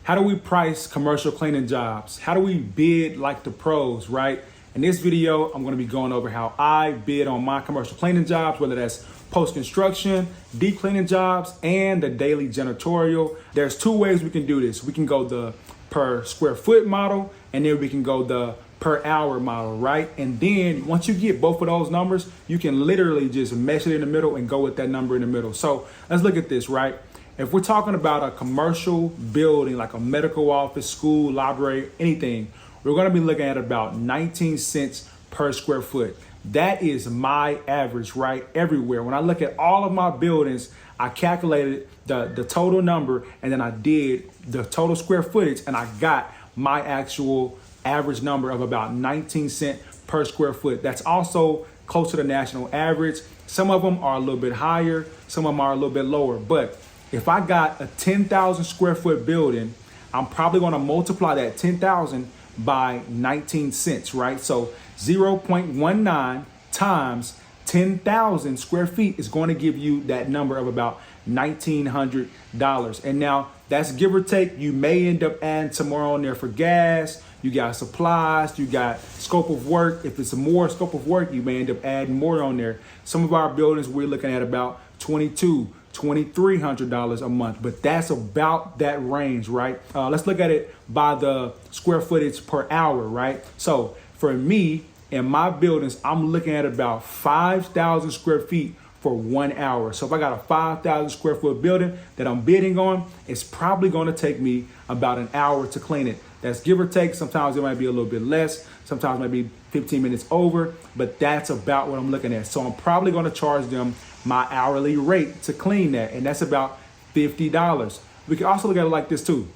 How do we price commercial cleaning jobs? How do we bid like the pros, right? In this video, I'm gonna be going over how I bid on my commercial cleaning jobs, whether that's post-construction, deep cleaning jobs, and the daily janitorial. There's two ways we can do this. We can go the per square foot model, and then we can go the per hour model, right? And then once you get both of those numbers, you can literally just mesh it in the middle and go with that number in the middle. So let's look at this, right? If we're talking about a commercial building, like a medical office, school, library, anything, we're gonna be looking at about 19 cents per square foot. That is my average, right? Everywhere. When I look at all of my buildings, I calculated the total number, and then I did the total square footage, and I got my actual average number of about 19 cents per square foot. That's also close to the national average. Some of them are a little bit higher, some of them are a little bit lower, but if I got a 10,000 square foot building, I'm probably gonna multiply that 10,000 by 19 cents, right? So 0.19 times 10,000 square feet is going to give you that number of about $1,900. And now that's give or take. You may end up adding some more on there for gas. You got supplies, you got scope of work. If it's a more scope of work, you may end up adding more on there. Some of our buildings, we're looking at about $2,300 a month, but that's about that range, right? Let's look at it by the square footage per hour, right? So for me, in my buildings, I'm looking at about 5,000 square feet for 1 hour. So if I got a 5,000 square foot building that I'm bidding on, it's probably gonna take me about an hour to clean it. That's give or take. Sometimes it might be a little bit less, sometimes it might be 15 minutes over, but that's about what I'm looking at. So I'm probably gonna charge them my hourly rate to clean that, and that's about $50. We can also look at it like this too.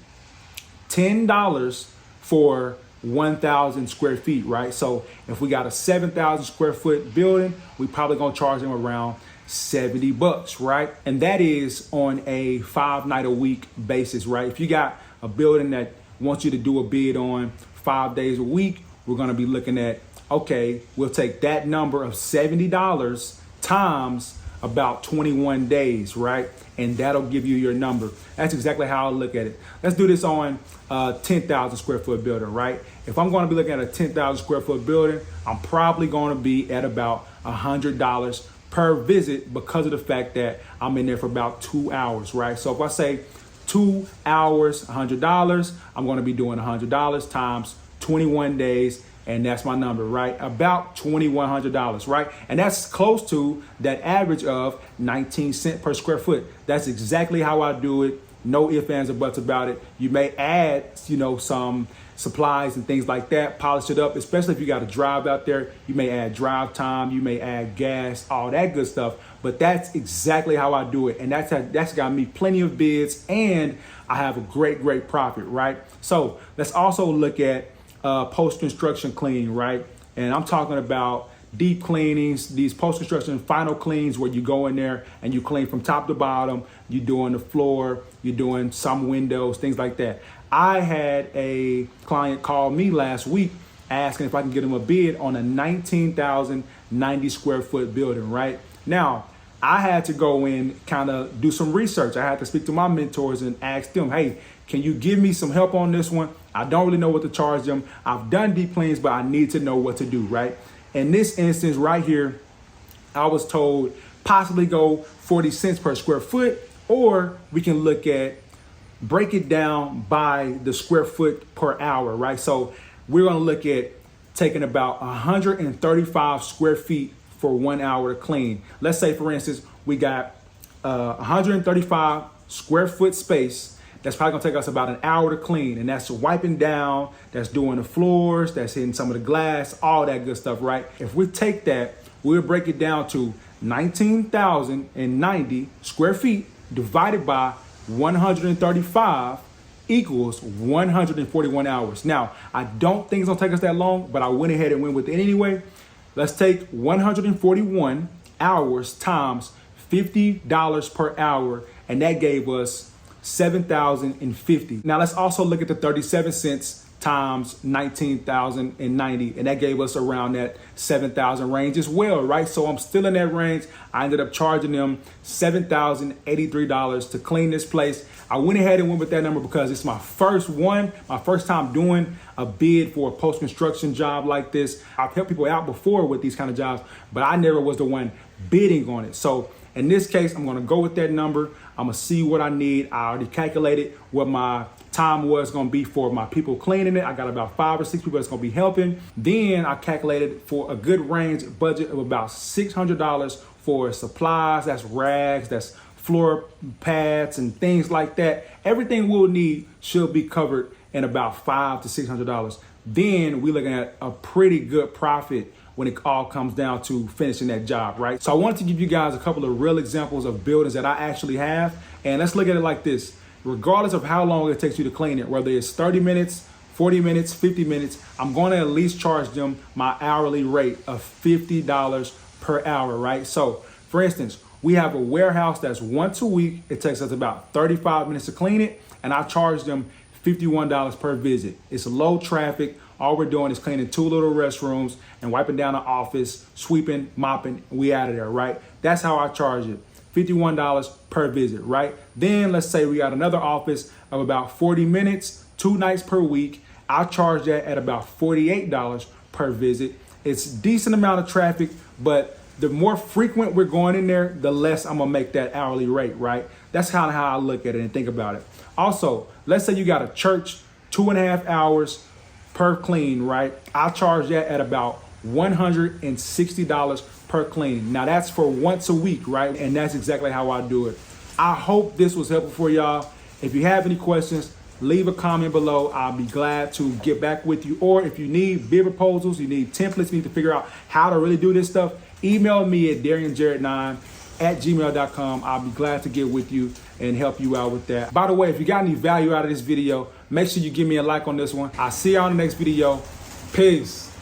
$10 for 1,000 square feet, right? So if we got a 7,000 square foot building, we probably gonna charge them around $70, right? And that is on a 5-night-a-week basis, right? If you got a building that wants you to do a bid on 5 days a week, we're gonna be looking at, okay, we'll take that number of $70 times about 21 days, right? And that'll give you your number. That's exactly how I look at it. Let's do this on a 10,000 square foot building, right? If I'm gonna be looking at a 10,000 square foot building, I'm probably gonna be at about $100 per visit because of the fact that I'm in there for about 2 hours, right? So if I say 2 hours, $100, I'm gonna be doing $100 times 21 days, and that's my number, right? About $2,100, right? And that's close to that average of 19 cents per square foot. That's exactly how I do it. No ifs, ands, or buts about it. You may add, some supplies and things like that, polish it up, especially if you got to drive out there. You may add drive time, you may add gas, all that good stuff. But that's exactly how I do it. And that's got me plenty of bids, and I have a great profit, right? So let's also look at post-construction cleaning, right? And I'm talking about deep cleanings, these post-construction final cleans where you go in there and you clean from top to bottom. You're doing the floor, you're doing some windows, things like that. I had a client call me last week asking if I can get him a bid on a 19,090 square foot building, right? Now, I had to go in, kind of do some research. I had to speak to my mentors and ask them, hey, can you give me some help on this one? I don't really know what to charge them. I've done deep cleans, but I need to know what to do, right? In this instance right here, I was told possibly go 40 cents per square foot, or we can look at break it down by the square foot per hour, right? So we're gonna look at taking about 135 square feet for 1 hour to clean. Let's say, for instance, we got 135 square foot space. That's probably gonna take us about an hour to clean, and that's wiping down, that's doing the floors, that's hitting some of the glass, all that good stuff, right? If we take that, we'll break it down to 19,090 square feet divided by 135 equals 141 hours. Now, I don't think it's gonna take us that long, but I went ahead and went with it anyway. Let's take 141 hours times $50 per hour, and that gave us 7,050. Now let's also look at the 37 cents times 19,090, and that gave us around that 7,000 range as well, right? So I'm still in that range. I ended up charging them $7,083 to clean this place. I went ahead and went with that number because it's my first time doing a bid for a post-construction job like this. I've helped people out before with these kind of jobs, but I never was the one bidding on it. So in this case, I'm gonna go with that number. I'm gonna see what I need. I already calculated what my time was gonna be for my people cleaning it. I got about 5 or 6 people that's gonna be helping. Then I calculated for a good range budget of about $600 for supplies, that's rags, that's floor pads and things like that. Everything we'll need should be covered in about $500 to $600. Then we're looking at a pretty good profit when it all comes down to finishing that job, right? So I wanted to give you guys a couple of real examples of buildings that I actually have. And let's look at it like this. Regardless of how long it takes you to clean it, whether it's 30 minutes, 40 minutes, 50 minutes, I'm gonna at least charge them my hourly rate of $50 per hour, right? So for instance, we have a warehouse that's once a week. It takes us about 35 minutes to clean it, and I charge them $51 per visit. It's low traffic. All we're doing is cleaning 2 little restrooms and wiping down the office, sweeping, mopping, we out of there, right? That's how I charge it, $51 per visit, right? Then let's say we got another office of about 40 minutes, 2 nights per week. I charge that at about $48 per visit. It's a decent amount of traffic, but the more frequent we're going in there, the less I'm gonna make that hourly rate, right? That's kind of how I look at it and think about it. Also, let's say you got a church, 2.5 hours per clean, right? I charge that at about $160 per clean. Now that's for once a week, right? And that's exactly how I do it. I hope this was helpful for y'all. If you have any questions, leave a comment below. I'll be glad to get back with you. Or if you need bid proposals, you need templates, you need to figure out how to really do this stuff, email me at darianjarrett9@gmail.com. I'll be glad to get with you and help you out with that. By the way, if you got any value out of this video, make sure you give me a like on this one. I'll see you on the next video. Peace.